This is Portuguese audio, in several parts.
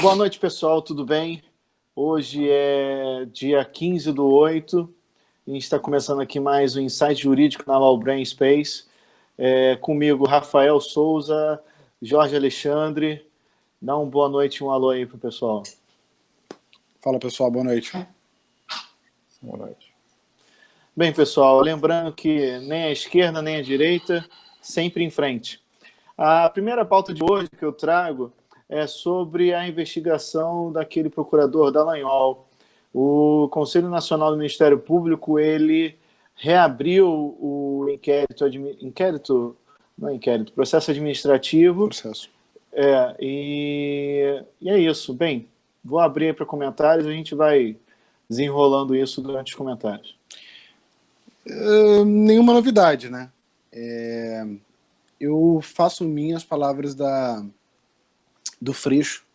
Boa noite, pessoal, tudo bem? Hoje é dia 15/8, a gente está começando aqui mais um Insight Jurídico na Law Brain Space. Comigo, Rafael Souza, Jorge Alexandre. Dá uma boa noite e um alô aí pro pessoal. Fala, pessoal, boa noite. Boa noite. Bem, pessoal, lembrando que nem a esquerda nem a direita, sempre em frente. A primeira pauta de hoje que eu trago é sobre a investigação daquele procurador Dallagnol. O Conselho Nacional do Ministério Público, ele reabriu o processo administrativo. E é isso. Bem, vou abrir para comentários, a gente vai desenrolando isso durante os comentários. Nenhuma novidade, né? Eu faço minhas palavras do Freixo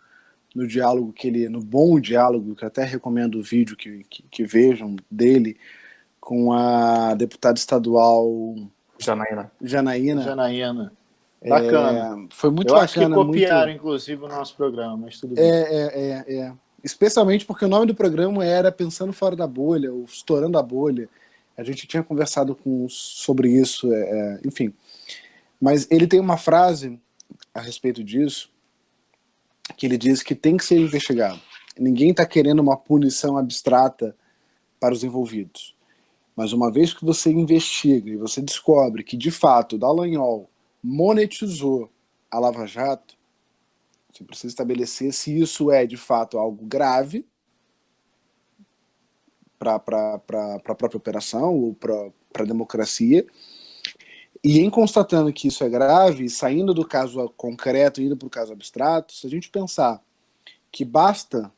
no diálogo no bom diálogo, que até recomendo o vídeo que vejam dele com a deputada estadual Janaína. Bacana. Foi muito bacana. Eu acho que copiaram, inclusive, o nosso programa, mas tudo bem. Especialmente porque o nome do programa era Pensando Fora da Bolha, ou Estourando a Bolha. A gente tinha conversado sobre isso, enfim. Mas ele tem uma frase a respeito disso, que ele diz que tem que ser investigado. Ninguém está querendo uma punição abstrata para os envolvidos. Mas uma vez que você investiga e você descobre que, de fato, Dallagnol monetizou a Lava Jato, você precisa estabelecer se isso é, de fato, algo grave para a própria operação ou para a democracia. E em constatando que isso é grave, saindo do caso concreto e indo para o caso abstrato, se a gente pensar que basta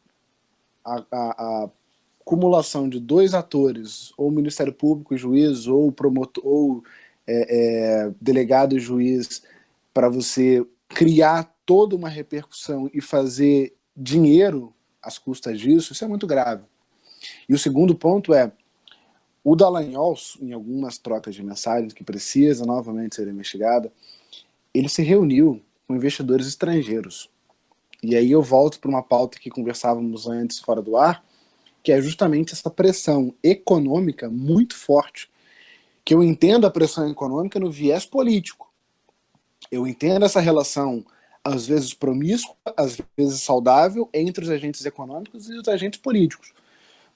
a acumulação de dois atores, ou Ministério Público e juiz, ou promotor, ou delegado e juiz, para você criar toda uma repercussão e fazer dinheiro às custas disso, isso é muito grave. E o segundo ponto o Dallagnol, em algumas trocas de mensagens que precisa novamente ser investigada, ele se reuniu com investidores estrangeiros. E aí eu volto para uma pauta que conversávamos antes fora do ar, que é justamente essa pressão econômica muito forte, que eu entendo a pressão econômica no viés político. Eu entendo essa relação, às vezes promíscua, às vezes saudável, entre os agentes econômicos e os agentes políticos.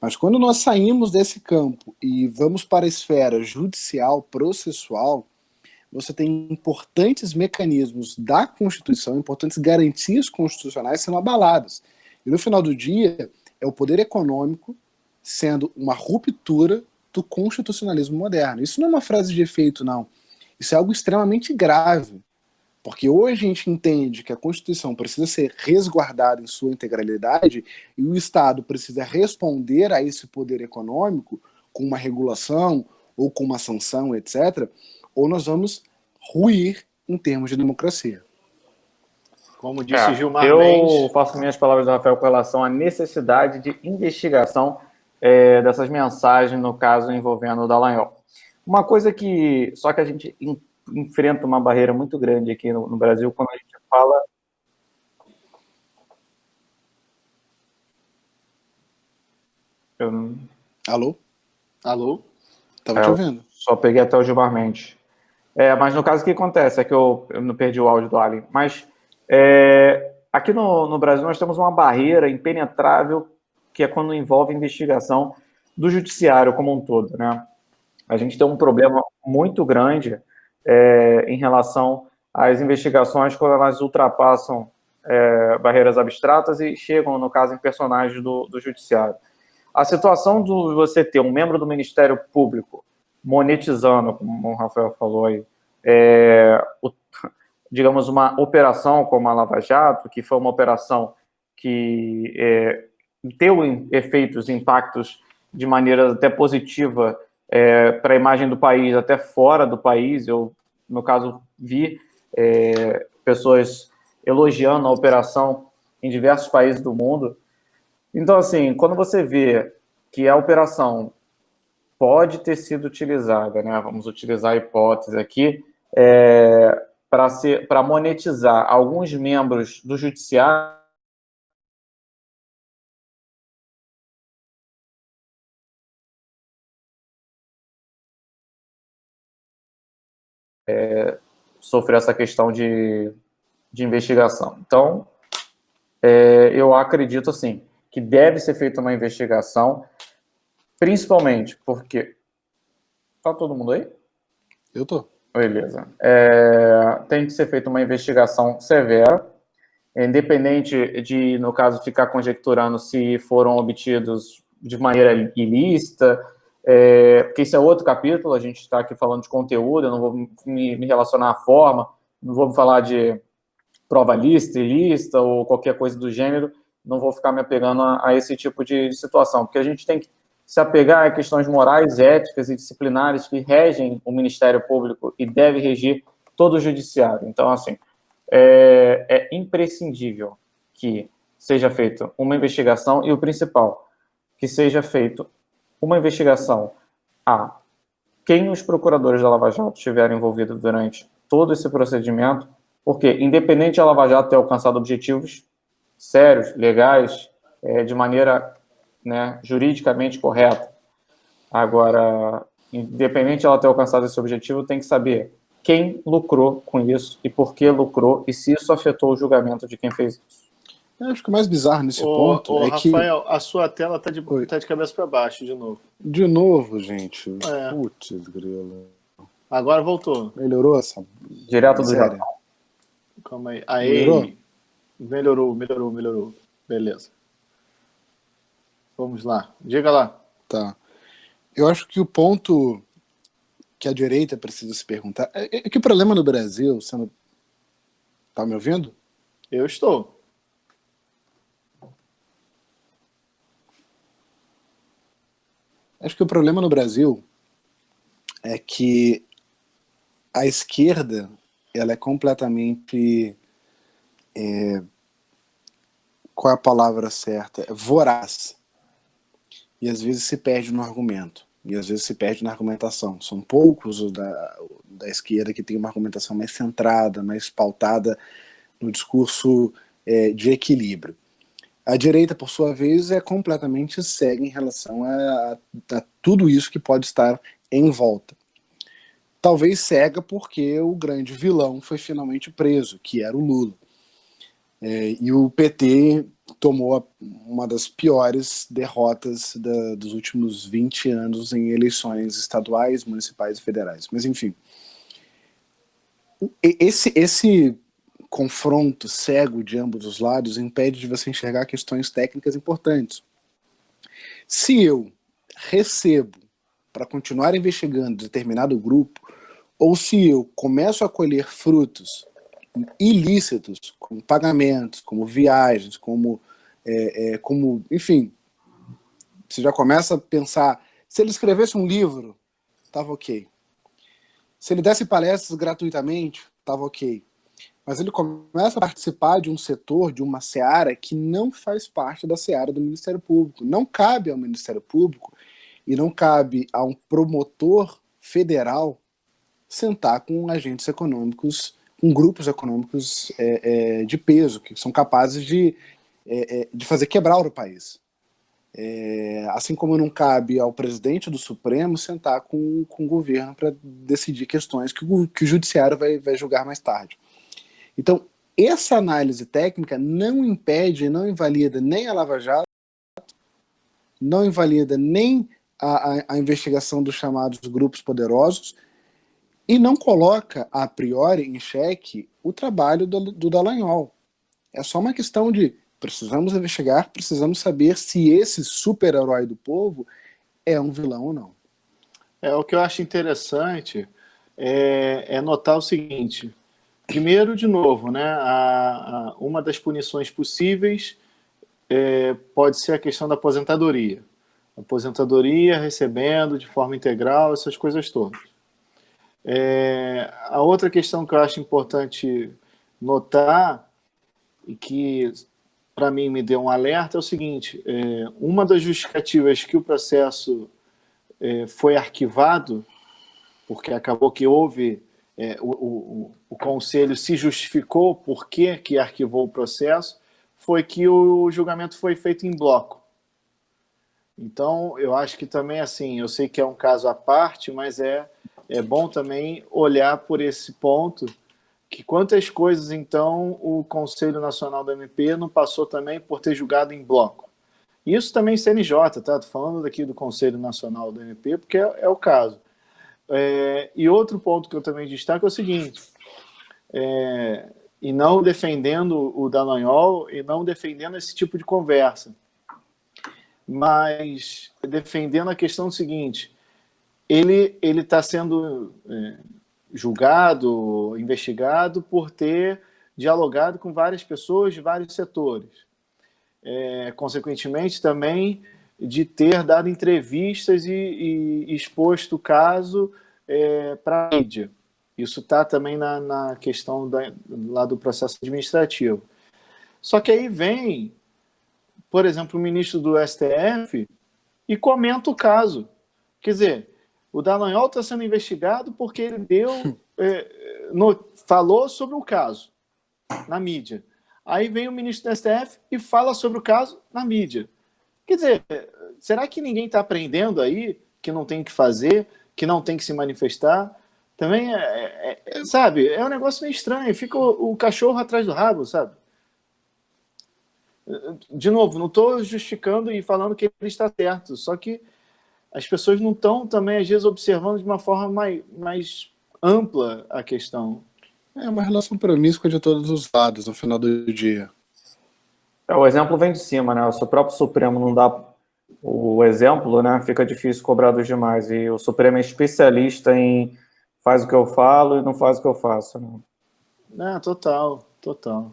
Mas quando nós saímos desse campo e vamos para a esfera judicial, processual, você tem importantes mecanismos da Constituição, importantes garantias constitucionais sendo abaladas. E no final do dia, é o poder econômico sendo uma ruptura do constitucionalismo moderno. Isso não é uma frase de efeito, não. Isso é algo extremamente grave. Porque hoje a gente entende que a Constituição precisa ser resguardada em sua integralidade e o Estado precisa responder a esse poder econômico com uma regulação ou com uma sanção, etc., ou nós vamos ruir em termos de democracia. Como disse Gilmar eu Mendes... faço minhas palavras do Rafael com relação à necessidade de investigação dessas mensagens, no caso envolvendo o Dallagnol. Uma coisa que... Só que a gente enfrenta uma barreira muito grande aqui no Brasil quando a gente fala... Alô? Alô? Estava te ouvindo. Só peguei até o Gilmar Mendes. Mas no caso o que acontece é que eu não perdi o áudio do Alien, mas aqui no Brasil nós temos uma barreira impenetrável que é quando envolve investigação do judiciário como um todo, né? A gente tem um problema muito grande em relação às investigações quando elas ultrapassam barreiras abstratas e chegam, no caso, em personagens do judiciário. A situação de você ter um membro do Ministério Público monetizando, como o Rafael falou aí, digamos, uma operação como a Lava Jato, que foi uma operação que teve efeitos, impactos de maneira até positiva para a imagem do país, até fora do país. Eu, no caso, vi pessoas elogiando a operação em diversos países do mundo. Então, assim, quando você vê que a operação pode ter sido utilizada, né, vamos utilizar a hipótese aqui, para monetizar alguns membros do judiciário, sofrer essa questão de investigação. Então, eu acredito, assim, que deve ser feita uma investigação, principalmente porque... Tá todo mundo aí? Eu tô. Beleza. Tem que ser feita uma investigação severa, independente de, no caso, ficar conjecturando se foram obtidos de maneira ilícita, porque isso é outro capítulo, a gente está aqui falando de conteúdo, eu não vou me relacionar à forma, não vou falar de prova lícita, ilícita ou qualquer coisa do gênero, não vou ficar me apegando a esse tipo de situação, porque a gente tem que se apegar a questões morais, éticas e disciplinares que regem o Ministério Público e deve regir todo o Judiciário. Então, assim, é imprescindível que seja feita uma investigação e o principal, que seja feita uma investigação a quem os procuradores da Lava Jato estiveram envolvidos durante todo esse procedimento, porque, independente da Lava Jato ter alcançado objetivos sérios, legais, de maneira, né, juridicamente correta, agora, independente de ela ter alcançado esse objetivo, tem que saber quem lucrou com isso e por que lucrou e se isso afetou o julgamento de quem fez isso. Eu acho que o mais bizarro nesse ponto é Rafael, que... a sua tela tá de cabeça para baixo de novo. De novo, gente. É. Putz, grilo. Agora voltou. Melhorou essa? Direto do Sério? Japão. Calma aí. Aí. Melhorou. Beleza. Vamos lá. Diga lá. Tá. Eu acho que o ponto que a direita precisa se perguntar é que o problema no Brasil, você não... Tá me ouvindo? Eu estou. Acho que o problema no Brasil é que a esquerda, ela é completamente... qual é a palavra certa? Voraz. E às vezes se perde no argumento. E às vezes se perde na argumentação. São poucos os da esquerda que tem uma argumentação mais centrada, mais pautada no discurso de equilíbrio. A direita, por sua vez, é completamente cega em relação a tudo isso que pode estar em volta. Talvez cega porque o grande vilão foi finalmente preso, que era o Lula. E o PT tomou uma das piores derrotas dos últimos 20 anos em eleições estaduais, municipais e federais. Mas, enfim, esse confronto cego de ambos os lados impede de você enxergar questões técnicas importantes. Se eu recebo para continuar investigando determinado grupo, ou se eu começo a colher frutos ilícitos, como pagamentos, como viagens, como enfim, você já começa a pensar, se ele escrevesse um livro, estava ok. Se ele desse palestras gratuitamente, estava ok. Mas ele começa a participar de um setor, de uma seara que não faz parte da seara do Ministério Público. Não cabe ao Ministério Público e não cabe a um promotor federal sentar com agentes econômicos, com grupos econômicos de peso, que são capazes de fazer quebrar o país. Assim como não cabe ao presidente do Supremo sentar com o governo para decidir questões que o judiciário vai julgar mais tarde. Então, essa análise técnica não impede, não invalida nem a Lava Jato, não invalida nem a investigação dos chamados grupos poderosos e não coloca, a priori, em xeque o trabalho do Dallagnol. É só uma questão de precisamos investigar, precisamos saber se esse super-herói do povo é um vilão ou não. O que eu acho interessante é notar o seguinte. Primeiro, de novo, né, uma das punições possíveis pode ser a questão da aposentadoria. Aposentadoria recebendo de forma integral, essas coisas todas. A outra questão que eu acho importante notar e que, para mim, me deu um alerta é o seguinte, uma das justificativas que o processo foi arquivado, porque acabou que houve... o Conselho se justificou por que arquivou o processo, foi que o julgamento foi feito em bloco. Então, eu acho que também, assim, eu sei que é um caso à parte, mas é bom também olhar por esse ponto, que quantas coisas, então, o Conselho Nacional do MP não passou também por ter julgado em bloco. Isso também CNJ, tá? Estou falando daqui do Conselho Nacional do MP, porque é o caso. E outro ponto que eu também destaco é o seguinte, e não defendendo o Dallagnol, e não defendendo esse tipo de conversa, mas defendendo a questão seguinte, ele está sendo julgado, investigado por ter dialogado com várias pessoas de vários setores. Consequentemente, também de ter dado entrevistas e exposto o caso para a mídia. Isso está também na questão lá do processo administrativo. Só que aí vem, por exemplo, o ministro do STF e comenta o caso. Quer dizer, o Dallagnol está sendo investigado porque ele falou sobre o caso na mídia. Aí vem o ministro do STF e fala sobre o caso na mídia. Quer dizer, será que ninguém está aprendendo aí que não tem que fazer, que não tem que se manifestar? Também, sabe, é um negócio meio estranho. Fica o cachorro atrás do rabo, sabe? De novo, não estou justificando e falando que ele está certo, só que as pessoas não estão também, às vezes, observando de uma forma mais ampla a questão. É uma relação promíscua de todos os lados, no final do dia. O exemplo vem de cima, né? Se o próprio Supremo não dá o exemplo, né? Fica difícil cobrar dos demais. E o Supremo é especialista em faz o que eu falo e não faz o que eu faço, né? Total.